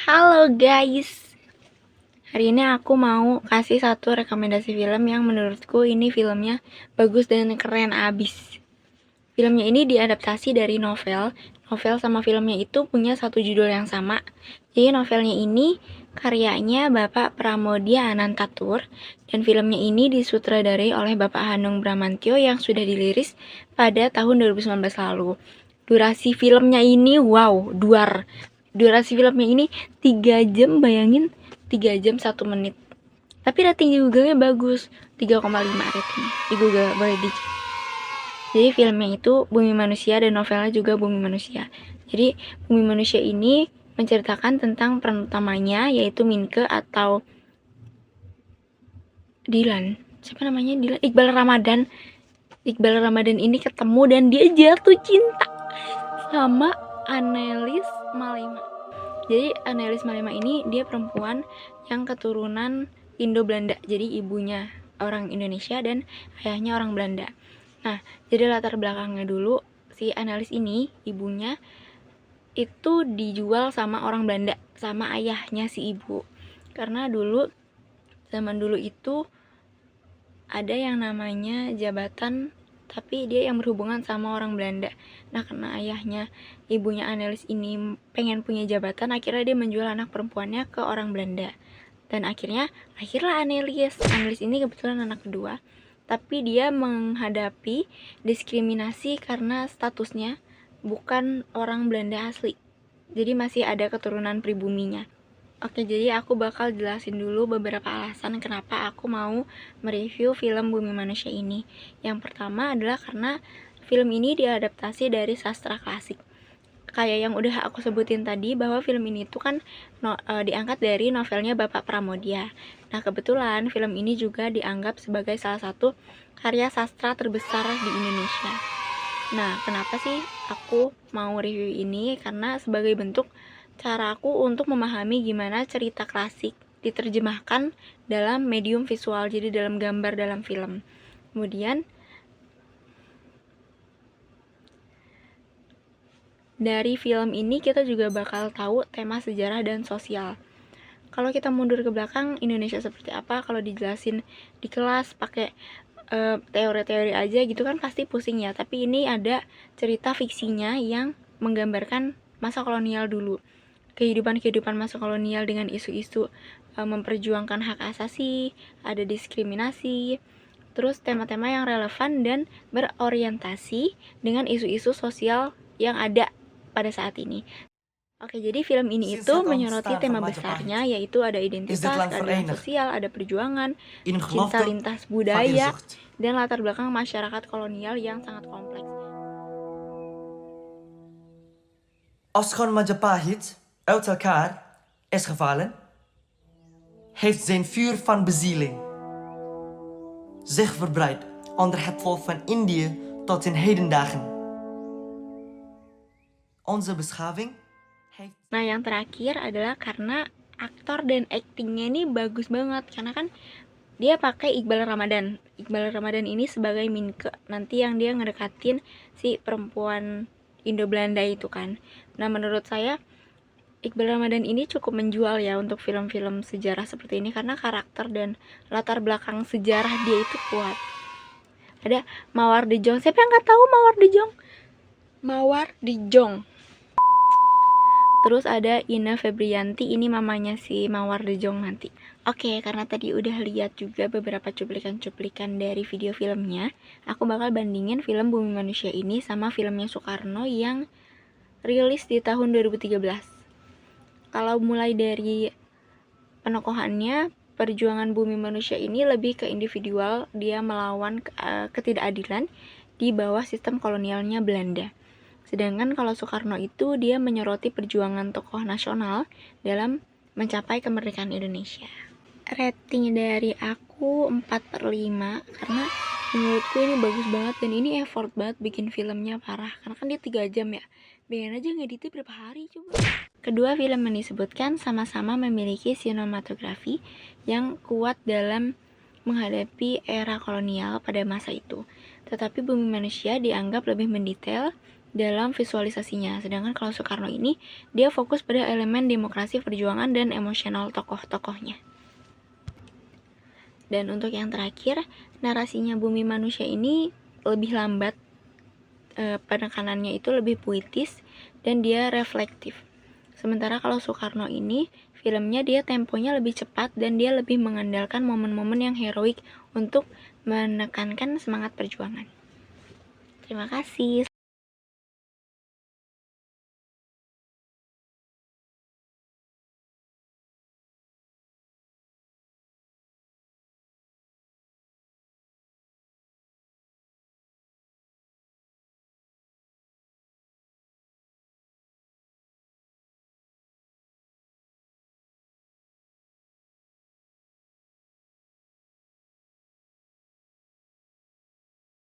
Halo guys, hari ini aku mau kasih satu rekomendasi film yang menurutku ini filmnya bagus dan keren abis. Filmnya ini diadaptasi dari novel sama filmnya itu punya satu judul yang sama. Jadi novelnya ini karyanya Bapak Pramoedya Anantatur dan filmnya ini disutradarai oleh Bapak Hanung Bramantyo yang sudah dirilis pada tahun 2019 lalu. Durasi filmnya ini wow, duar. Durasi filmnya ini 3 jam, bayangin 3 jam 1 menit. Tapi rating di Google-nya bagus, 3,5 rating. Di Google boleh dicek. Jadi filmnya itu Bumi Manusia dan novelnya juga Bumi Manusia. Jadi Bumi Manusia ini menceritakan tentang peran utamanya yaitu Minke atau Dilan. Siapa namanya? Dilan. Iqbal Ramadan ini ketemu dan dia jatuh cinta sama Annelies Malema. Jadi Annelies Malema ini dia perempuan yang keturunan Indo-Belanda. Jadi ibunya orang Indonesia dan ayahnya orang Belanda. Nah, jadi latar belakangnya dulu, si Annelies ini, ibunya, itu dijual sama orang Belanda, sama ayahnya si ibu. Karena dulu, zaman dulu itu, ada yang namanya jabatan, tapi dia yang berhubungan sama orang Belanda. Nah, karena ayahnya, ibunya Annelies ini pengen punya jabatan, akhirnya dia menjual anak perempuannya ke orang Belanda. Dan akhirnya, lahirlah Annelies. Annelies ini kebetulan anak kedua. Tapi dia menghadapi diskriminasi karena statusnya bukan orang Belanda asli. Jadi masih ada keturunan pribuminya. Oke, jadi aku bakal jelasin dulu beberapa alasan kenapa aku mau mereview film Bumi Manusia ini. Yang pertama adalah karena film ini diadaptasi dari sastra klasik. Kayak yang udah aku sebutin tadi bahwa film ini tuh kan diangkat dari novelnya Bapak Pramoedya. Nah, kebetulan film ini juga dianggap sebagai salah satu karya sastra terbesar di Indonesia. Nah, kenapa sih aku mau review ini? Karena sebagai bentuk cara aku untuk memahami gimana cerita klasik diterjemahkan dalam medium visual, jadi dalam gambar dalam film. Kemudian dari film ini kita juga bakal tahu tema sejarah dan sosial. Kalau kita mundur ke belakang, Indonesia seperti apa, kalau dijelasin di kelas pakai teori-teori aja gitu kan pasti pusing ya. Tapi ini ada cerita fiksinya yang menggambarkan masa kolonial dulu. Kehidupan masa kolonial dengan isu-isu memperjuangkan hak asasi, ada diskriminasi, terus tema-tema yang relevan dan berorientasi dengan isu-isu sosial yang ada pada saat ini. Oke, jadi film ini itu menyoroti tema besarnya yaitu ada identitas, keadilan sosial, ada perjuangan, cinta lintas budaya, dan latar belakang masyarakat kolonial yang sangat kompleks. Als Majapahit uit elkaar is gevallen, heeft zijn vuur van bezieling zich verbreid onder het volk van Indië tot in hedendagen. Onze beschaving heeft... Nah, yang terakhir adalah karena aktor dan aktingnya ini bagus banget, karena kan dia pakai Iqbal Ramadan. Iqbal Ramadan ini sebagai Minke, nanti yang dia ngedekatin si perempuan Indo-Belanda itu kan. Nah, menurut saya Iqbal Ramadan ini cukup menjual ya untuk film-film sejarah seperti ini karena karakter dan latar belakang sejarah dia itu kuat. Ada Mawar De Jong. Siapa yang nggak tahu Mawar De Jong? Mawar De Jong. Terus ada Ina Febrianti, ini mamanya si Mawar De Jong nanti. Oke, karena tadi udah lihat juga beberapa cuplikan-cuplikan dari video filmnya, aku bakal bandingin film Bumi Manusia ini sama filmnya Soekarno yang rilis di tahun 2013. Kalau mulai dari penokohannya, perjuangan Bumi Manusia ini lebih ke individual, dia melawan ketidakadilan di bawah sistem kolonialnya Belanda. Sedangkan kalau Soekarno itu dia menyoroti perjuangan tokoh nasional dalam mencapai kemerdekaan Indonesia. Rating dari aku 4/5 karena menurutku ini bagus banget dan ini effort banget bikin filmnya parah. Karena kan dia 3 jam ya. Bayangin aja ngeditnya berapa hari coba. Kedua film yang disebutkan sama-sama memiliki sinematografi yang kuat dalam menghadapi era kolonial pada masa itu. Tetapi Bumi Manusia dianggap lebih mendetail dalam visualisasinya. Sedangkan kalau Soekarno ini, dia fokus pada elemen demokrasi, perjuangan, dan emosional tokoh-tokohnya. Dan untuk yang terakhir, narasinya Bumi Manusia ini lebih lambat, penekanannya itu lebih puitis, dan dia reflektif. Sementara kalau Soekarno ini, filmnya dia temponya lebih cepat, dan dia lebih mengandalkan momen-momen yang heroik untuk menekankan semangat perjuangan. Terima kasih.